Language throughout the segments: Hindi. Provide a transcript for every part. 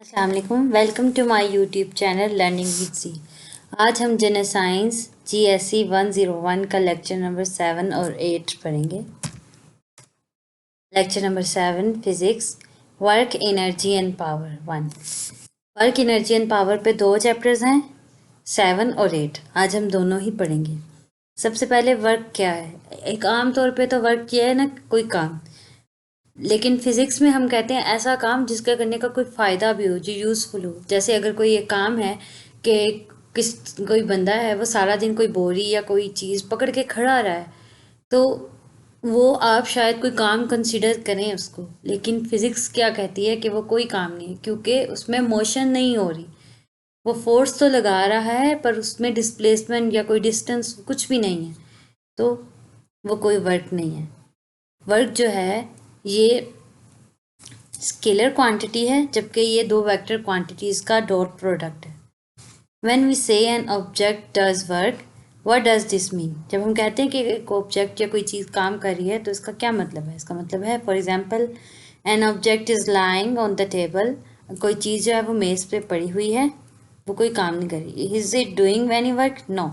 अस्सलाम वालेकुम, welcome to my YouTube channel learning with C. आज हम जनरल साइंस GSE 101 का लेक्चर नंबर 7 और 8 पढ़ेंगे। Lecture number 7 physics, work energy and power 1। Work energy and power पे दो चैप्टर्स हैं, 7 और 8। आज हम दोनों ही पढ़ेंगे। सबसे पहले वर्क क्या है। एक आम तौर पे तो वर्क किया है ना कोई काम, लेकिन फिजिक्स में हम कहते हैं ऐसा काम जिसका करने का कोई फ़ायदा भी हो, जो यूज़फुल हो। जैसे अगर कोई एक काम है कि कोई बंदा है, वो सारा दिन कोई बोरी या कोई चीज़ पकड़ के खड़ा रहा है, तो वो आप शायद कोई काम कंसिडर करें उसको। लेकिन फिज़िक्स क्या कहती है कि वो कोई काम नहीं है, क्योंकि उसमें मोशन नहीं हो रही। वो फोर्स तो लगा रहा है पर उसमें डिस्प्लेसमेंट या कोई डिस्टेंस कुछ भी नहीं है, तो वो कोई वर्क नहीं है। वर्क जो है ये स्केलर क्वांटिटी है, जबकि ये दो वेक्टर क्वांटिटीज़ का डॉट प्रोडक्ट है। व्हेन वी से an object does work, what does this mean. जब हम कहते हैं कि एक ऑब्जेक्ट या कोई चीज़ काम कर रही है, तो इसका क्या मतलब है। इसका मतलब है, for example, an object is lying on the table. कोई चीज़ जो है वो मेज़ पे पड़ी हुई है, वो कोई काम नहीं कर रही। Is it doing any work? No,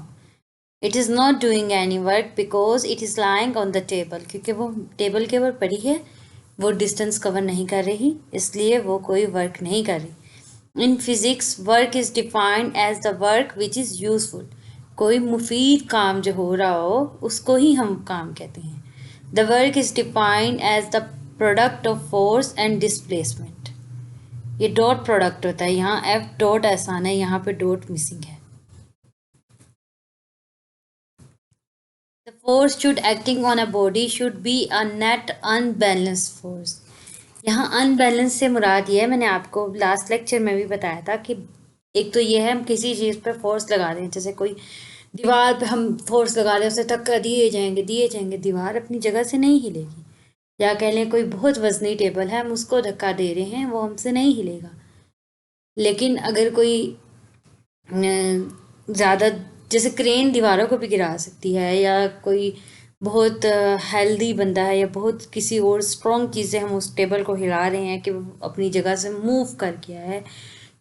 it is not doing any work because it is lying on the table. क्योंकि वो टेबल के ऊपर पड़ी है, वो डिस्टेंस कवर नहीं कर रही, इसलिए वो कोई वर्क नहीं कर रही। In physics work is defined as the work which is useful. कोई मुफीद काम जो हो रहा हो उसको ही हम काम कहते हैं। The work is defined as the product of force and displacement. ये डॉट प्रोडक्ट होता है, यहाँ एफ डॉट आसान है, यहाँ पे डॉट मिसिंग है। The force should acting on a body should be a net unbalanced force। यहाँ अनबैलेंस से मुराद ये है, मैंने आपको लास्ट लेक्चर में भी बताया था कि एक तो ये है हम किसी चीज़ पे फोर्स लगा रहे हैं। जैसे कोई दीवार पे हम फोर्स लगा रहे हैं, उसे धक्का दिए जाएंगे, दीवार अपनी जगह से नहीं हिलेगी। या कह लें कोई बहुत वजनी टेबल है, हम उसको धक्का दे रहे हैं, वो हमसे नहीं हिलेगा। लेकिन अगर कोई ज़्यादा, जैसे क्रेन दीवारों को भी गिरा सकती है, या कोई बहुत हेल्दी बंदा है या बहुत किसी और स्ट्रॉन्ग चीज़ से हम उस टेबल को हिला रहे हैं कि वो अपनी जगह से मूव कर गया है,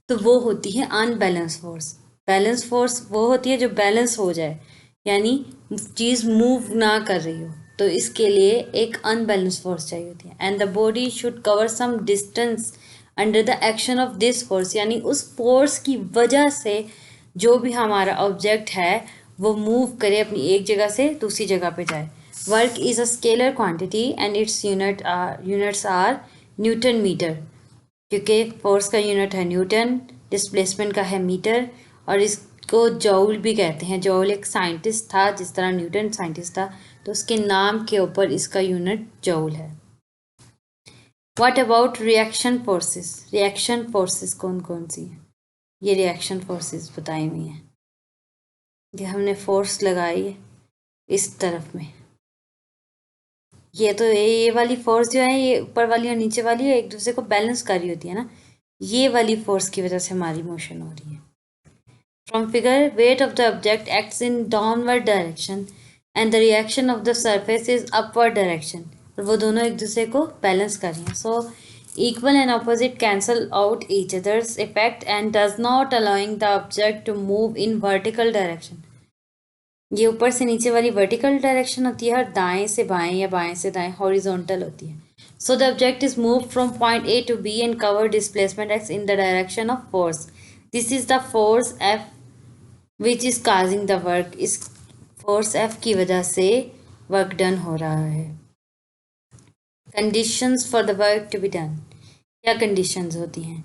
तो वो होती है अनबैलेंस फोर्स। बैलेंस फोर्स वो होती है जो बैलेंस हो जाए, यानी चीज़ मूव ना कर रही हो, तो इसके लिए एक अनबैलेंस फोर्स चाहिए होती है। And the body should cover some distance under the action of this force, यानी उस फोर्स की वजह से जो भी हमारा ऑब्जेक्ट है वो मूव करे, अपनी एक जगह से दूसरी जगह पे जाए। Work is a scalar quantity and its units are newton metre, क्योंकि फोर्स का यूनिट है न्यूटन, डिस्प्लेसमेंट का है मीटर, और इसको जॉउल भी कहते हैं। जॉउल एक साइंटिस्ट था, जिस तरह न्यूटन साइंटिस्ट था, तो उसके नाम के ऊपर इसका यूनिट जॉउल है। What about reaction forces. Reaction forces कौन कौन सी हैं? ये रिएक्शन फोर्सेस बताई हुई हैं। ये हमने फोर्स लगाई है इस तरफ में, ये तो ये वाली फोर्स जो है, ये ऊपर वाली और नीचे वाली है, एक दूसरे को बैलेंस कर रही होती है ना। ये वाली फोर्स की वजह से हमारी मोशन हो रही है। From figure, weight of the object acts in downward direction and the reaction of the surface is upward direction. और वो दोनों एक दूसरे को बैलेंस कर रही हैं। सो equal and opposite cancel out each other's effect and does not allowing the object to move in vertical direction। ये ऊपर से नीचे वाली वर्टिकल डायरेक्शन होती है, और दाएं से बाएं या बाएं से दाएं हॉरिजॉन्टल होती है। So the object is move from point A to B and cover displacement X in the direction of force. This is the force F which is causing the work. इस फोर्स एफ की वजह से वर्क डन हो रहा है। Conditions for the work to be done. क्या कंडीशंस होती हैं?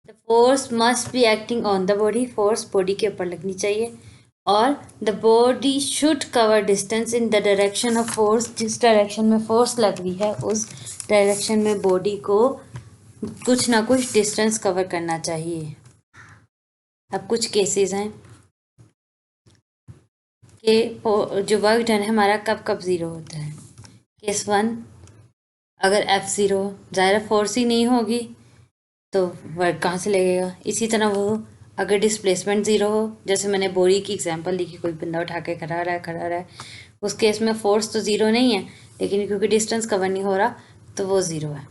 The force must be acting on the body. Force body के ऊपर लगनी चाहिए, और the body should cover distance in the direction of force. जिस डायरेक्शन में फोर्स लग रही है, उस डायरेक्शन में बॉडी को कुछ ना कुछ डिस्टेंस कवर करना चाहिए। अब कुछ केसेस हैं कि जो वर्क डन है हमारा कब कब ज़ीरो होता है। केस 1, अगर एफ ज़ीरो, ज़ाहिर फोर्स ही नहीं होगी तो वर्क कहाँ से लगेगा। इसी तरह वो अगर डिस्प्लेसमेंट ज़ीरो हो, जैसे मैंने बोरी की एग्जांपल ली कि कोई बंदा उठा के खड़ा रहा है, उस केस में फोर्स तो ज़ीरो नहीं है, लेकिन क्योंकि डिस्टेंस कवर नहीं हो रहा तो वो ज़ीरो है।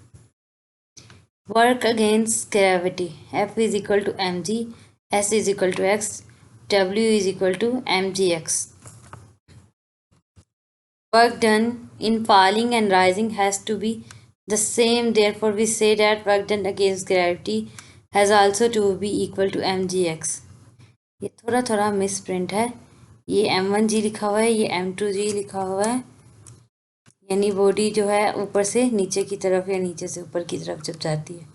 Work against gravity, F is equal to mg, S is equal to x, W is equal to mgx. Work done in falling and rising has to be the same, therefore we say that work done against gravity has also to be equal to mgx. ये थोड़ा थोड़ा मिस प्रिंट है, ये m1g लिखा हुआ है, ये m2g लिखा हुआ है, यानी बॉडी जो है ऊपर से नीचे की तरफ या नीचे से ऊपर की तरफ जब जाती है.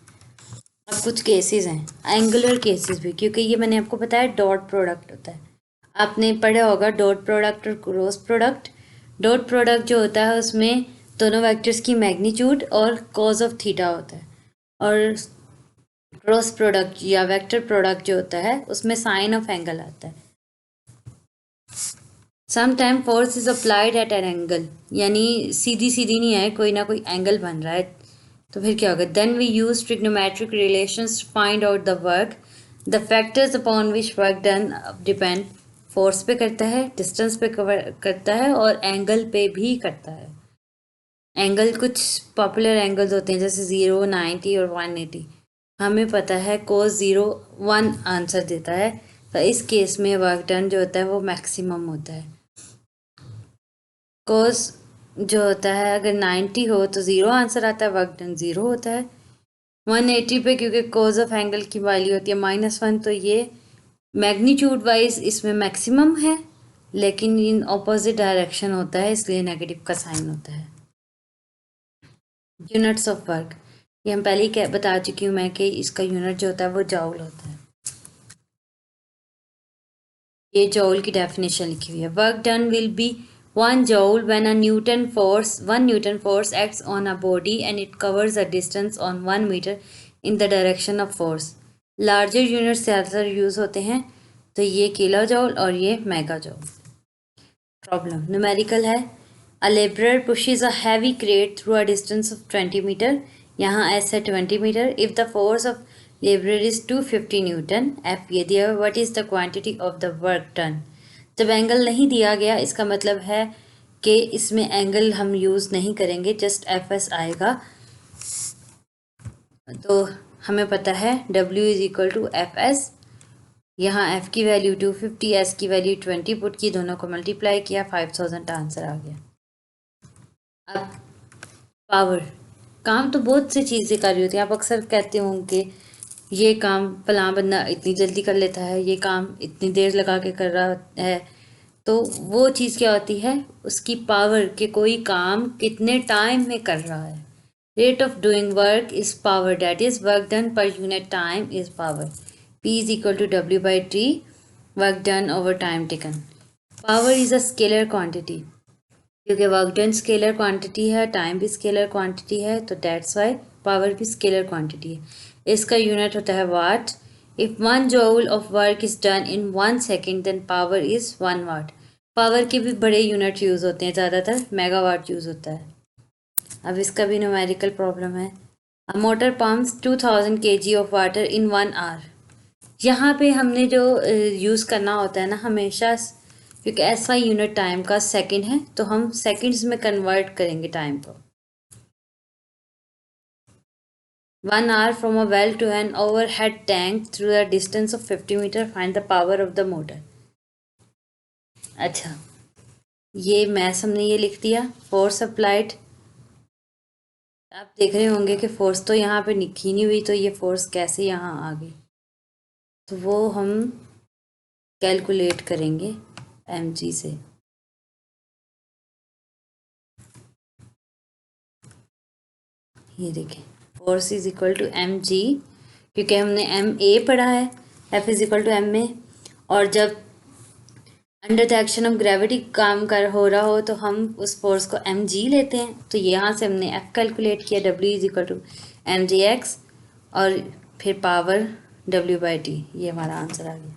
अब कुछ केसेस हैं एंगुलर केसेस भी, क्योंकि ये मैंने आपको बताया डॉट प्रोडक्ट होता है. आपने पढ़ा होगा डॉट प्रोडक्ट और क्रॉस प्रोडक्ट. डॉट प्रोडक्ट जो होता है उसमें दोनों वेक्टर्स की मैग्नीट्यूड और कॉज ऑफ थीटा होता है, और क्रॉस प्रोडक्ट या वेक्टर प्रोडक्ट जो होता है उसमें साइन ऑफ एंगल आता है. Some time force is applied at an angle, यानी सीधी सीधी नहीं है, कोई ना कोई एंगल बन रहा है, तो फिर क्या होगा. Then we use trigonometric relations to find out the work. The factors upon which work done depend, force पे करता है, डिस्टेंस पे करता है, और एंगल पे भी करता है. एंगल कुछ पॉपुलर एंगल्स होते हैं जैसे 0, 90 और 180. हमें पता है कोस 0 1 आंसर देता है, तो इस केस में वर्क डन जो होता है वो मैक्सिमम होता है. कोस जो होता है अगर 90 हो तो 0 आंसर आता है, वर्क डन 0 होता है. 180 पे क्योंकि कोस ऑफ एंगल की वैल्यू होती है -1, तो ये मैग्नीट्यूड वाइज इसमें मैक्सिमम है, लेकिन इन ऑपोजिट डायरेक्शन होता है, इसलिए नेगेटिव का साइन होता है. यूनिट्स ऑफ वर्क, ये हम पहले ही बता चुकी हूँ मैं कि इसका यूनिट जो होता है वो जॉउल होता है. ये जॉउल की डेफिनेशन लिखी हुई है. Work done will be 1 joule when a 1 Newton force acts on a body and it covers a distance on 1 meter in the direction of force. Larger unit ज़्यादातर यूज़ होते हैं, तो ये किलो जॉल और ये मेगा जॉल. प्रॉब्लम न्यूमेरिकल है. A labourer pushes a heavy crate through a distance of 20 metre, यहाँ एस है 20 metre. If the force of labourer is 250 newton, F ये दिया. What is the quantity of the work done. जब एंगल नहीं दिया गया इसका मतलब है कि इसमें एंगल हम यूज़ नहीं करेंगे, जस्ट एफ एस आएगा. तो हमें पता है W is equal to F S. यहाँ F की वैल्यू 250, S की वैल्यू 20 पुट की, दोनों को मल्टीप्लाई किया, 5000 आंसर आ गया. अब पावर, काम तो बहुत सी चीज़ें कर रही होती हैं. आप अक्सर कहते होंगे ये काम फलां बंदा इतनी जल्दी कर लेता है, ये काम इतनी देर लगा के कर रहा है. तो वो चीज़ क्या होती है, उसकी पावर, कि कोई काम कितने टाइम में कर रहा है. Rate of doing work is power, that is work done per unit time is power. P is equal to W/T, work done over time taken. Power is a scalar quantity, क्योंकि वर्क डन स्केलर क्वांटिटी है, टाइम भी स्केलर क्वांटिटी है, तो दैट्स वाई पावर भी स्केलर क्वांटिटी है. इसका यूनिट होता है watt. If 1 joule of work is done in 1 second then power is 1 watt. Power के भी बड़े यूनिट यूज़ होते हैं, ज़्यादातर मेगावाट यूज़ होता है. अब इसका भी न्यूमेरिकल प्रॉब्लम है. A motor pumps 2000 kg of water in 1 hour. यहाँ पे हमने जो यूज़ करना होता है ना हमेशा, क्योंकि ऐसा यूनिट टाइम का सेकंड है, तो हम सेकंड्स में कन्वर्ट करेंगे टाइम को. 1 hour from a well to an overhead tank through a distance of 50 meter, find the power of the motor. अच्छा, ये मैथ्स हमने ये लिख दिया. फोर्स अप्लाइड, आप देख रहे होंगे कि फोर्स तो यहाँ पे लिखी नहीं हुई, तो ये फोर्स कैसे यहाँ आ गई, तो वो हम कैलकुलेट करेंगे mg से. ये देखें, force is equal to mg, क्योंकि हमने ma पढ़ा है, F is equal to ma. और जब under the action of gravity काम कर हो रहा हो तो हम उस फोर्स को mg लेते हैं. तो यहाँ से हमने F कैलकुलेट किया, W is equal to mgx, और फिर पावर W/T. ये हमारा आंसर आ गया.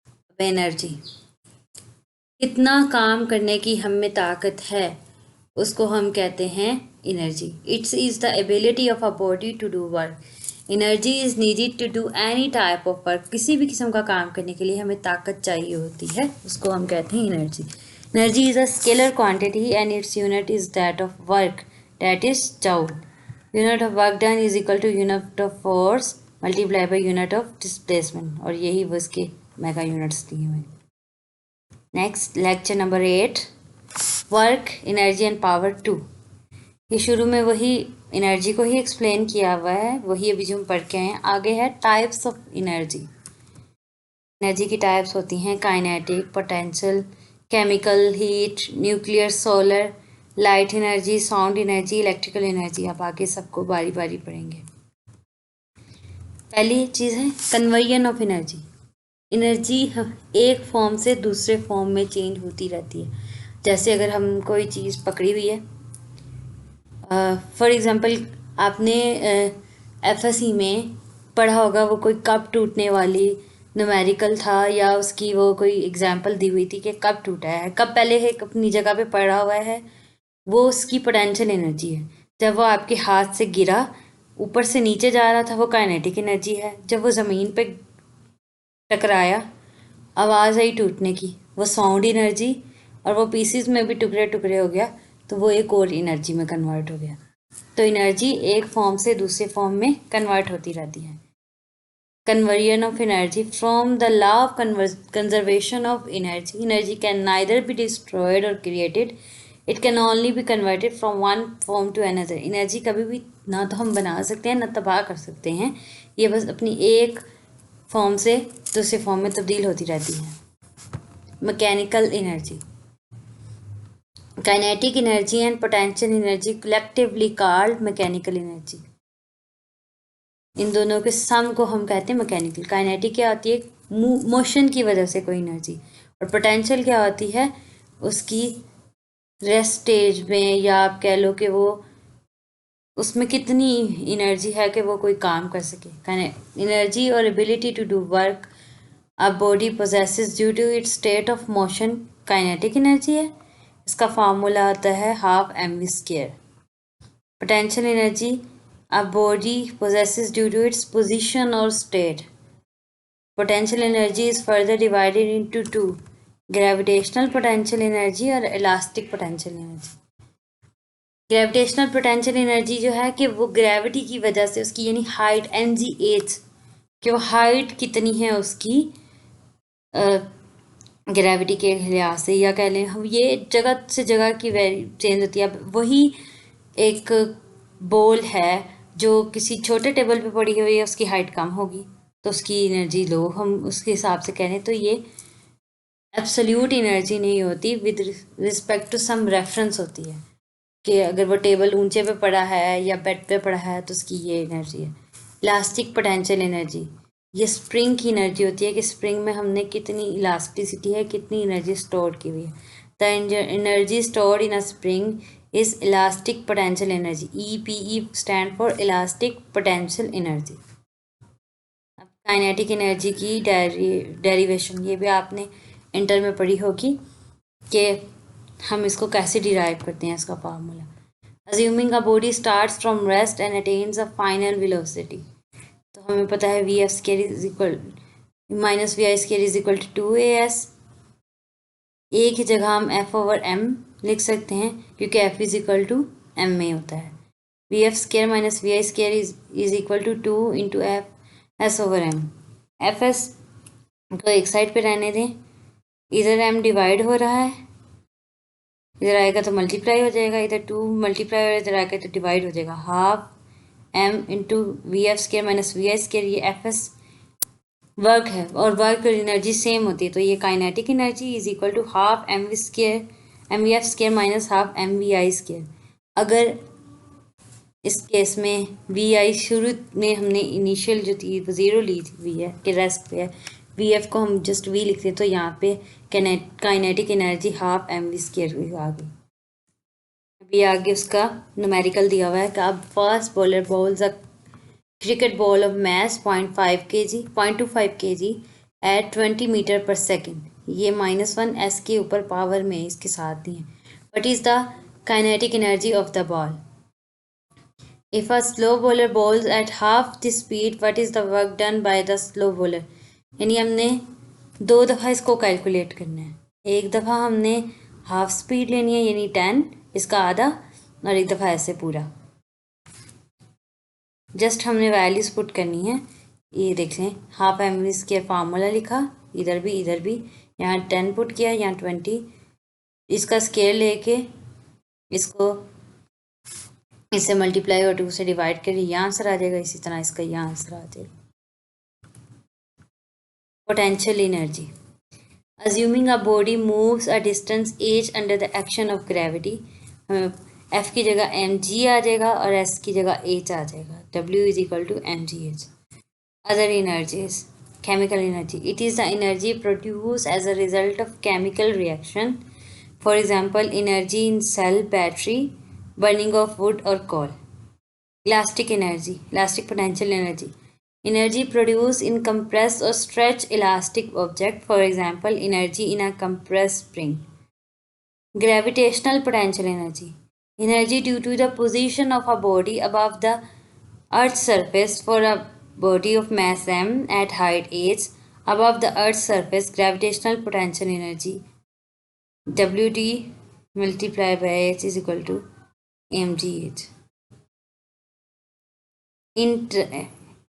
अब एनर्जी, कितना काम करने की हम में ताकत है, उसको हम कहते हैं energy. Its is the ability of a body to do work. Energy is needed to do any type of work. किसी भी किस्म का काम करने के लिए हमें ताकत चाहिए होती है, उसको हम कहते हैं energy. Energy is a scalar quantity and its unit is that of work, that is joule. Unit of work done is equal to unit of force multiply by unit of displacement, और यही वो इसके मेगा यूनिट्स दिए हुए। Next lecture number 8, work energy and power 2। ये शुरू में वही एनर्जी को ही एक्सप्लेन किया हुआ है, वही अभी जो हम पढ़ के आए हैं। आगे है टाइप्स ऑफ एनर्जी। एनर्जी की टाइप्स होती हैं kinetic, potential, chemical, heat, nuclear, solar, light energy, sound energy, electrical energy. आप आगे सबको बारी बारी पढ़ेंगे। पहली चीज़ है कन्वर्जन ऑफ एनर्जी। एनर्जी एक फॉर्म से दूसरे फॉर्म में चेंज होती रहती है। जैसे अगर हम कोई चीज़ पकड़ी हुई है, फॉर एग्ज़ाम्पल आपने एफएससी में पढ़ा होगा, वो कोई कप टूटने वाली न्यूमेरिकल था, या उसकी वो कोई एग्जांपल दी हुई थी कि कप टूटा है। कप पहले है अपनी जगह पे पड़ा हुआ है, वो उसकी पोटेंशियल एनर्जी है। जब वो आपके हाथ से गिरा, ऊपर से नीचे जा रहा था, वो काइनेटिक एनर्जी है। जब वो ज़मीन पे टकराया, आवाज़ आई टूटने की, वो साउंड एनर्जी, और वो पीसीज में भी टुकड़े टुकड़े हो गया, तो वो एक और एनर्जी में कन्वर्ट हो गया। तो एनर्जी एक फॉर्म से दूसरे फॉर्म में कन्वर्ट होती रहती है। Conversion of energy from the law of conservation of energy. Energy can neither be destroyed or created. It can only be converted from one form to another. Energy कभी भी ना तो हम बना सकते हैं ना तबाह कर सकते हैं, ये बस अपनी एक फॉर्म से दूसरे फॉर्म में तब्दील होती रहती है। Mechanical energy, kinetic energy and potential energy collectively called mechanical energy. इन दोनों के सम को हम कहते हैं मैकेनिकल। काइनेटिक क्या होती है, मोशन की वजह से कोई एनर्जी, और पोटेंशियल क्या होती है, उसकी रेस्ट स्टेज में, या आप कह लो कि वो उसमें कितनी एनर्जी है कि वो कोई काम कर सके। एनर्जी और ability to do work a body possesses due to its state of motion kinetic energy है। इसका फार्मूला आता है half mv²। Potential energy a body possesses due to its position or state. Potential energy is further divided into two: gravitational potential energy और elastic potential energy. Gravitational potential energy जो है कि वो ग्रेविटी की वजह से उसकी यानी हाइट mgh, कि वो हाइट कितनी है उसकी ग्रेविटी के लिहाज से, या कह लें हम ये जगह से जगह की चेंज होती है। अब वही एक बॉल है जो किसी छोटे टेबल पे पड़ी हुई है, उसकी हाइट कम होगी तो उसकी एनर्जी लो, हम उसके हिसाब से कह रहे हैं। तो ये एब्सोल्यूट एनर्जी नहीं होती, with respect to some reference होती है कि अगर वो टेबल ऊंचे पे पड़ा है या बेड पे पड़ा है तो उसकी ये एनर्जी है। इलास्टिक पोटेंशियल एनर्जी, ये स्प्रिंग की एनर्जी होती है कि स्प्रिंग में हमने कितनी इलास्टिसिटी है, कितनी एनर्जी स्टोर की हुई है। The energy stored in a spring is elastic potential energy. EPE stand for elastic potential energy. अब काइनेटिक एनर्जी की डेरिवेशन, ये भी आपने इंटर में पढ़ी होगी कि हम इसको कैसे डिराइव करते हैं, इसका formula. Assuming a body starts from rest and attains a final velocity, तो हमें पता है v(f)² is equal minus vi² is equal to 2as। एक ही जगह हम f/m लिख सकते हैं क्योंकि f is equal to m में होता है। v(f)² minus vi² is equal to 2 into s/m। fs को एक साइड पे रहने दें, इधर m डिवाइड हो रहा है, इधर आएगा तो मल्टीप्लाई हो जाएगा, इधर 2 मल्टीप्लाई हो, इधर आएगा तो डिवाइड हो जाएगा। Half m into v(f)² minus vi², ये fs वर्क है और वर्क और एनर्जी सेम होती है, तो ये kinetic energy is equal to half mv(f)² minus half mvi²। अगर इस केस में vi शुरू में हमने इनिशियल जो थी वो ज़ीरो ली हुई है कि रेस्ट पे है, vf को हम जस्ट v लिखते हैं, तो यहाँ पे काइनेटिक एनर्जी हाफ mv² आ गई। अभी आगे उसका न्यूमेरिकल दिया हुआ है कि अब fast bowler balls a cricket ball of mass 0.25 kg at 20 metre per second. ये -1 s के ऊपर पावर में इसके साथ दी है। What is the kinetic energy of the ball? If a slow bowler balls at half the speed, what is the work done by the slow bowler? यानी हमने 2 दफ़ा इसको कैलकुलेट करना है। एक दफ़ा हमने हाफ स्पीड लेनी है यानी 10, इसका आधा, और एक दफ़ा ऐसे पूरा। जस्ट हमने वैल्यूज पुट करनी है। ये देख लें, हाफ एम स्क्वायर फार्मूला लिखा, इधर भी यहाँ 10 पुट किया, यहाँ 20, इसका स्केयर लेके इसको इससे मल्टीप्लाई और 2 से डिवाइड करिए, यहाँ आंसर आ जाएगा। इसी तरह इसका यहाँ आंसर आ जाएगा। Potential energy, assuming a body moves a distance h under the action of gravity, f की जगह mg आ जाएगा और s की जगह h आ जाएगा। w is equal to mgh। Other energies, chemical energy, it is the energy produced as a result of chemical reaction, for example energy in cell battery, burning of wood or coal. Elastic energy, elastic potential energy, energy produced in compressed or stretched elastic object, for example energy in a compressed spring. Gravitational potential energy, energy due to the position of a body above the earth's surface. For a body of mass m at height h above the earth's surface, gravitational potential energy wt multiplied by h is equal to mgh.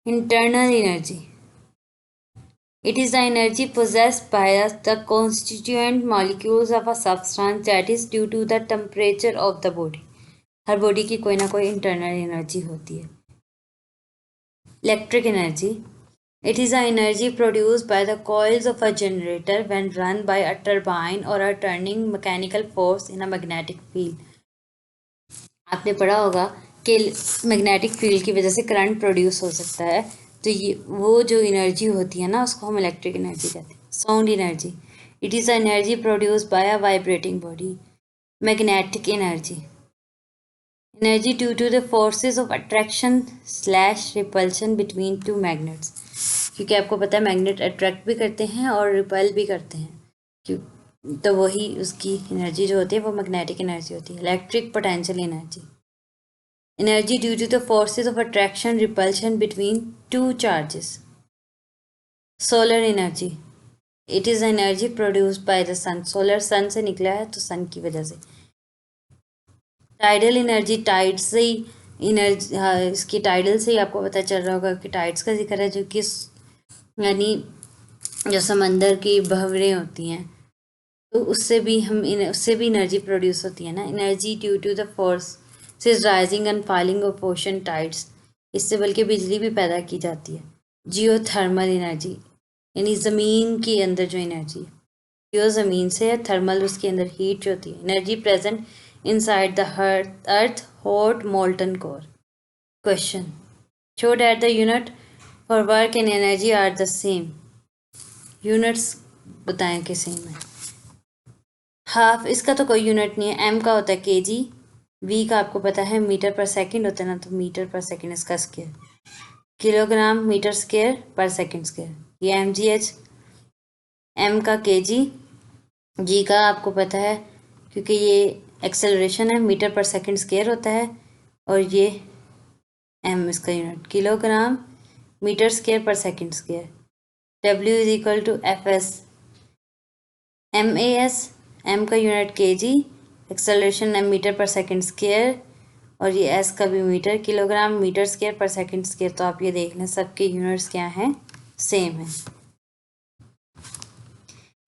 Internal energy, it is the energy possessed by the constituent molecules of a substance that is due to the temperature of the body. Her body की कोई ना कोई इंटरनल एनर्जी होती है। Electric energy, it is the energy produced by the coils of a generator when run by a turbine or a turning mechanical force in a magnetic field. आपने पढ़ा होगा कि मैग्नेटिक फील्ड की वजह से करंट प्रोड्यूस हो सकता है, तो ये वो जो एनर्जी होती है ना, उसको हम इलेक्ट्रिक एनर्जी कहते हैं। Sound energy, it is the energy produce by a vibrating body. Magnetic energy, energy due to the forces of attraction slash repulsion between two magnets, क्योंकि आपको पता है मैग्नेट अट्रैक्ट भी करते हैं और रिपल भी करते हैं, क्यों, तो वही उसकी एनर्जी जो होती है वो मैग्नेटिक एनर्जी होती है। Electric potential energy, energy due to the forces of attraction repulsion between two charges. Solar energy, it is energy produced by the sun. Solar sun से निकला है तो सन की वजह से। टाइडल एनर्जी, टाइड से ही एनर्जी, इसकी टाइडल से ही आपको पता चल रहा होगा कि टाइड्स का जिक्र है, जो कि यानी जो समंदर की बहरें होती हैं, तो उससे भी एनर्जी प्रोड्यूस होती है ना। Energy due to the force is rising and falling of ocean tides, इससे बल्कि बिजली भी पैदा की जाती है। जियोथर्मल एनर्जी, यानी ज़मीन के अंदर जो एनर्जी, जियो ज़मीन से है, थर्मल उसके अंदर हीट जो होती है। Energy present inside the earth hot molten core. Question, show that the unit for work and energy are the same. Units बताएं कि सेम है। हाफ, इसका तो कोई यूनिट नहीं है, एम का होता है केजी, वी का आपको पता है मीटर पर सेकंड होता है ना, तो मीटर पर सेकंड इसका square, kilogram metre square per second square, ये एम जी एच। एम का केजी, जी का आपको पता है क्योंकि ये एक्सेलरेशन है, मीटर पर सेकंड स्क्वायर होता है, और ये एम इसका unit, kilogram metre square per second square. W is equal to F S M A S, M का unit KG, acceleration M metre per second square, और ये एस का भी metre, kilogram metre square per second square. तो आप ये देख लें सबके यूनिट्स क्या हैं, सेम है।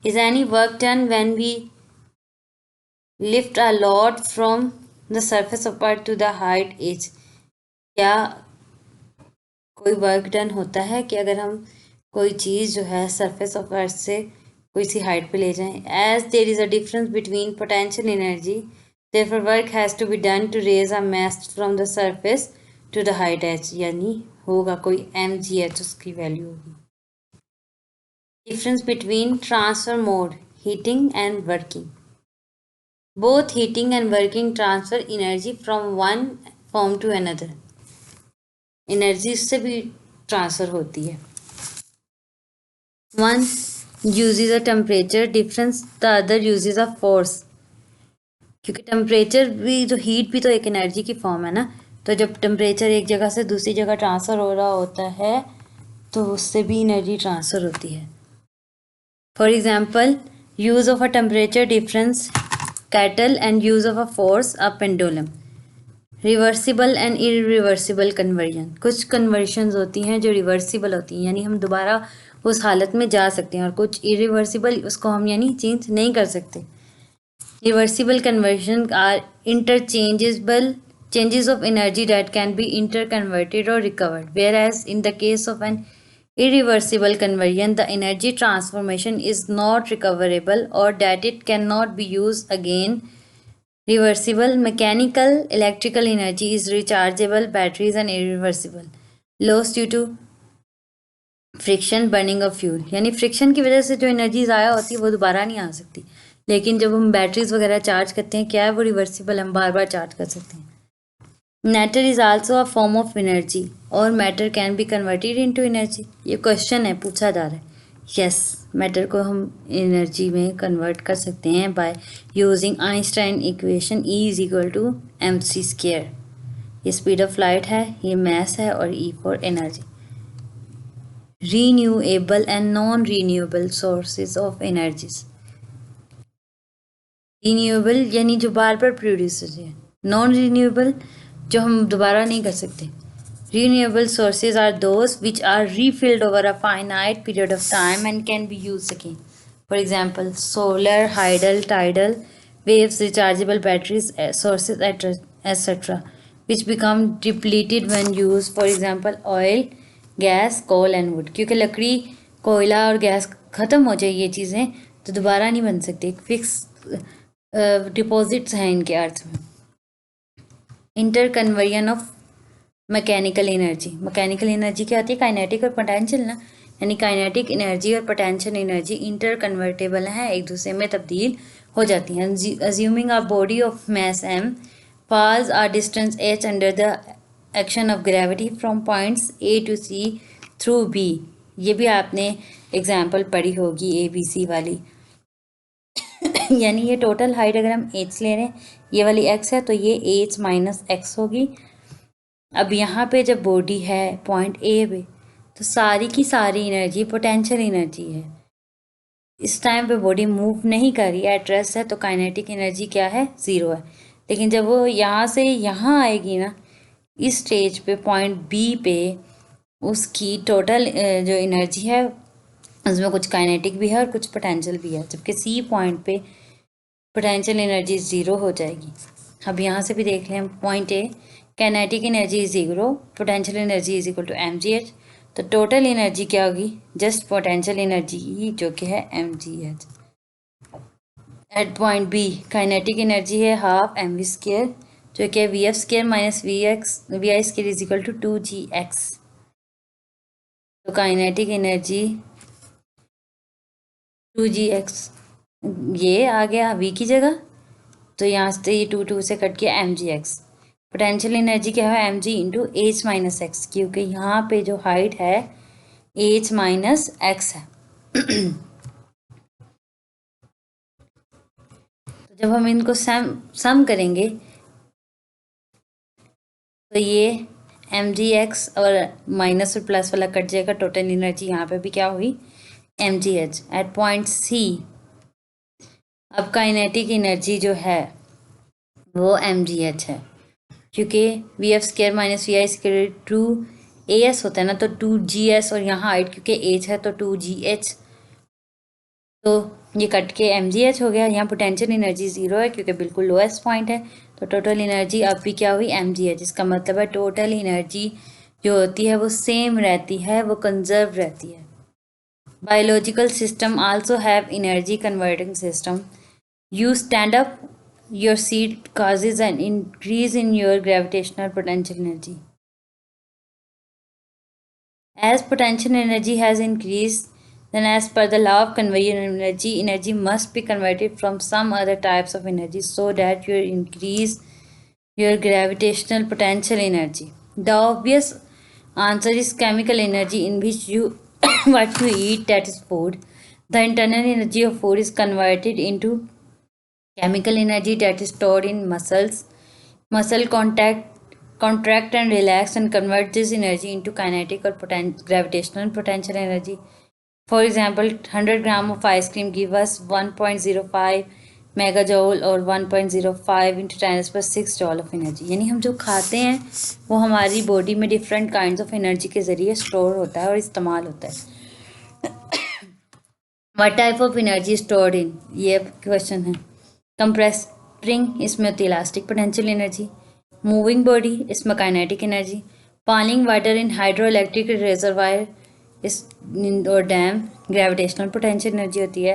Is any work done when we lift a load from the surface of earth to the height H, क्या कोई वर्क डन होता है कि अगर हम कोई चीज़ जो है सरफेस ऑफ अर्थ से कोई सी हाइट पे ले जाएं। As there is a difference between potential energy, therefore work has to be done to raise a mass from the surface to the height H, यानी होगा कोई एम जी एच, उसकी वैल्यू होगी। Difference between transfer mode, heating and working, both heating and working transfer energy from one form to another, एनर्जी उससे भी ट्रांसफ़र होती है। One uses a temperature difference, the other uses a force, क्योंकि टेम्परेचर भी तो, हीट भी तो एक एनर्जी की फॉर्म है ना, तो जब टेम्परेचर एक जगह से दूसरी जगह ट्रांसफ़र हो रहा होता है तो उससे भी एनर्जी ट्रांसफ़र होती है। For example, use of a temperature difference cattle and use of a force a pendulum. Reversible and irreversible conversion, कुछ कन्वर्शंस होती हैं जो रिवर्सिबल होती हैं, यानी हम दोबारा उस हालत में जा सकते हैं, और कुछ इरिवर्सिबल, उसको हम यानी चेंज नहीं कर सकते। Reversible conversion are interchangeable changes of energy that can be interconverted or recovered, whereas in the case of an irreversible conversion, the energy transformation is not recoverable or that it cannot be used again. Reversible mechanical electrical energy is rechargeable batteries and irreversible loss due to friction burning of fuel, यानी फ्रिक्शन की वजह से जो एनर्जी ज़ाया होती है वो दोबारा नहीं आ सकती। लेकिन जब हम बैटरीज वगैरह चार्ज करते हैं, क्या है, वो रिवर्सिबल, हम बार बार चार्ज कर सकते हैं। Matter is also a form of energy और matter can be converted into energy. ये क्वेश्चन है, पूछा जा रहा है। यस, मैटर को हम एनर्जी में कन्वर्ट कर सकते हैं by using Einstein equation E is equal to mc²। ये स्पीड ऑफ लाइट है, ये मास है, और E for energy. Renewable and non renewable sources of energies. Renewable यानी जो बार बार प्रोड्यूस होती है, नॉन रीन्यूएबल जो हम दोबारा नहीं कर सकते। Renewable sources are those which are refilled over a finite period of time and can be used again. For example, solar, hydel, tidal, waves, rechargeable batteries, sources, etc., which become depleted when used. For example, oil, gas, coal and wood. क्योंकि लकड़ी, कोयला और गैस ख़त्म हो जाए, ये चीज़ें तो दोबारा नहीं बन सकती, फिक्स डिपॉजिट्स हैं इनके अर्थ में। Interconversion of mechanical energy. Mechanical energy क्या होती है, काइनेटिक और पोटेंशियल ना, यानी काइनेटिक एनर्जी और पोटेंशियल एनर्जी इंटर कन्वर्टेबल हैं, एक दूसरे में तब्दील हो जाती हैं। Assuming a body of mass m falls a distance h under the action of gravity from points A to C through B। ये भी आपने एग्जाम्पल पढ़ी होगी ABC वाली। यानी ये टोटल हाइट अगर हम h ले रहे हैं, ये वाली x है, तो ये h माइनस x होगी। अब यहाँ पे जब बॉडी है पॉइंट ए पे, तो सारी की सारी एनर्जी पोटेंशियल एनर्जी है। इस टाइम पे बॉडी मूव नहीं कर रही है, एट रेस्ट है, तो काइनेटिक एनर्जी क्या है, ज़ीरो है। लेकिन जब वो यहाँ से यहाँ आएगी ना, इस स्टेज पे पॉइंट बी पे, उसकी टोटल जो एनर्जी है उसमें कुछ काइनेटिक भी है और कुछ पोटेंशियल भी है, जबकि सी पॉइंट पे पोटेंशियल एनर्जी ज़ीरो हो जाएगी। अब यहाँ से भी देख लें हम, point A, kinetic energy is zero, potential energy is equal to mgh, तो टोटल एनर्जी क्या होगी, जस्ट पोटेंशियल एनर्जी ही, जो कि है mgh। At point B kinetic energy है हाफ mv², जो कि है vf² minus vi² is equal to 2gx। तो काइनेटिक एनर्जी 2gx, ये आ गया v की जगह, तो यहाँ से ये 2 से कट गया mgx। पोटेंशियल एनर्जी क्या है, mg into H minus x, क्योंकि यहाँ पे जो हाइट है h माइनस एक्स है। तो जब हम इनको सम करेंगे, तो ये mgx और माइनस और प्लस वाला कट जाएगा, टोटल एनर्जी यहाँ पे भी क्या हुई, mgh। एट पॉइंट सी अब काइनेटिक एनर्जी जो है वो mgh है, क्योंकि vf² माइनस vi² 2as होता है ना, तो 2gs, और यहाँ हाइट क्योंकि h है तो 2gh, तो ये कट के mgh हो गया। यहाँ पोटेंशियल एनर्जी ज़ीरो है क्योंकि बिल्कुल लोएस्ट पॉइंट है, तो टोटल एनर्जी अब भी क्या हुई, mgh। इसका मतलब है टोटल एनर्जी जो होती है वो सेम रहती है, वो कंजर्व रहती है। Biological system also have energy converting system. You stand up, your seat causes an increase in your gravitational potential energy. As potential energy has increased, then as per the law of conversion of energy, energy must be converted from some other types of energy so that you increase your gravitational potential energy. The obvious answer is chemical energy, in which you what you eat, that is food. The internal energy of food is converted into chemical energy that is stored in muscles. Muscle contract and relax and convert this energy into kinetic or gravitational potential energy. For example, 100 grams of ice cream give us 1.05 mega जॉल और 1.05 इंटू 10⁶ जॉल ऑफ एनर्जी। यानी हम जो खाते हैं वो हमारी बॉडी में डिफरेंट काइंड्स ऑफ एनर्जी के ज़रिए स्टोर होता है और इस्तेमाल होता है। What type of energy stored in, ये क्वेश्चन है। कंप्रेस स्प्रिंग, इसमें होती है elastic potential energy. Moving body, इसमें kinetic energy. Boiling water in hydro electric reservoir इस और डैम, ग्रेविटेशनल पोटेंशियल एनर्जी होती है।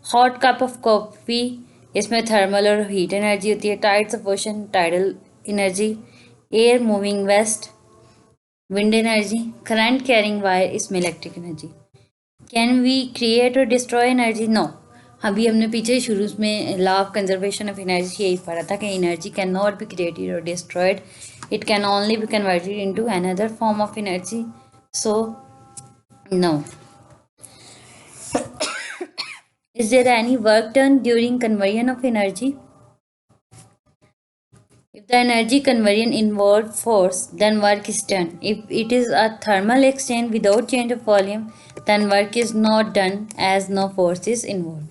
हॉट कप ऑफ कॉफ़ी, इसमें थर्मल और हीट एनर्जी होती है। Tides of ocean, tidal energy. Air moving west, wind energy. Current carrying wire, इसमें electric energy. Can we create और डिस्ट्रॉय एनर्जी? नो। अभी हमने पीछे शुरू में law of conservation of energy यही पढ़ा था कि energy can not be created और destroyed, it can only be converted into another form of energy, so no. Is there any work done during conversion of energy? If the energy conversion involves force, then work is done. If it is a thermal exchange without change of volume, then work is not done as no force is involved.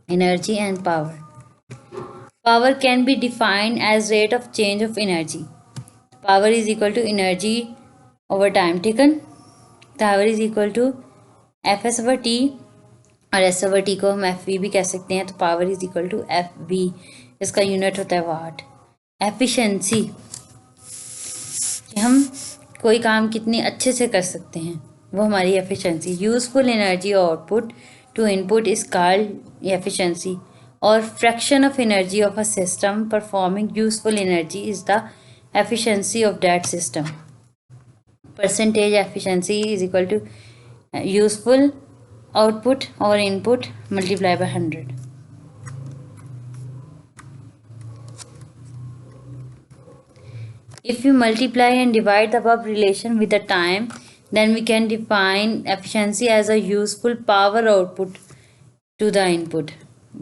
Energy and power. Power can be defined as rate of change of energy. Power is equal to energy over time taken. Power is equal to Fs over T और S over T को हम FV भी कह सकते हैं, तो power is equal to FV, इसका यूनिट होता है वाट। एफिशिएंसी, हम कोई काम कितनी अच्छे से कर सकते हैं, वो हमारी efficiency. Useful energy output to input is called efficiency, और fraction of energy of a system performing useful energy is the efficiency of that system. Percentage efficiency is equal to useful output और input multiply by 100। If we multiply and divide the above relation with the time, then we can define efficiency as a useful power output to the input.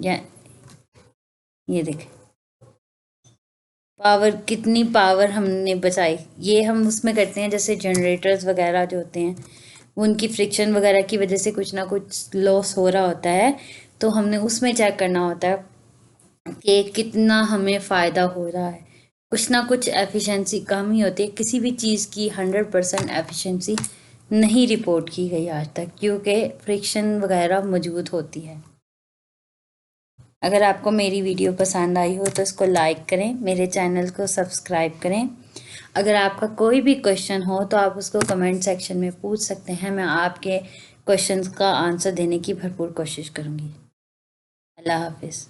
ये देखें पावर, कितनी पावर हमने बचाई, ये हम उसमें करते हैं जैसे जनरेटर्स वगैरह जो होते हैं उनकी फ्रिक्शन वगैरह की वजह से कुछ ना कुछ लॉस हो रहा होता है, तो हमने उसमें चेक करना होता है कि कितना हमें फ़ायदा हो रहा है। कुछ ना कुछ एफिशिएंसी कम ही होती है, किसी भी चीज़ की 100% एफिशिएंसी नहीं रिपोर्ट की गई आज तक, क्योंकि फ्रिक्शन वगैरह मौजूद होती है। अगर आपको मेरी वीडियो पसंद आई हो तो इसको लाइक करें, मेरे चैनल को सब्सक्राइब करें। अगर आपका कोई भी क्वेश्चन हो तो आप उसको कमेंट सेक्शन में पूछ सकते हैं, मैं आपके क्वेश्चंस का आंसर देने की भरपूर कोशिश करूँगी। अल्लाह हाफिज़।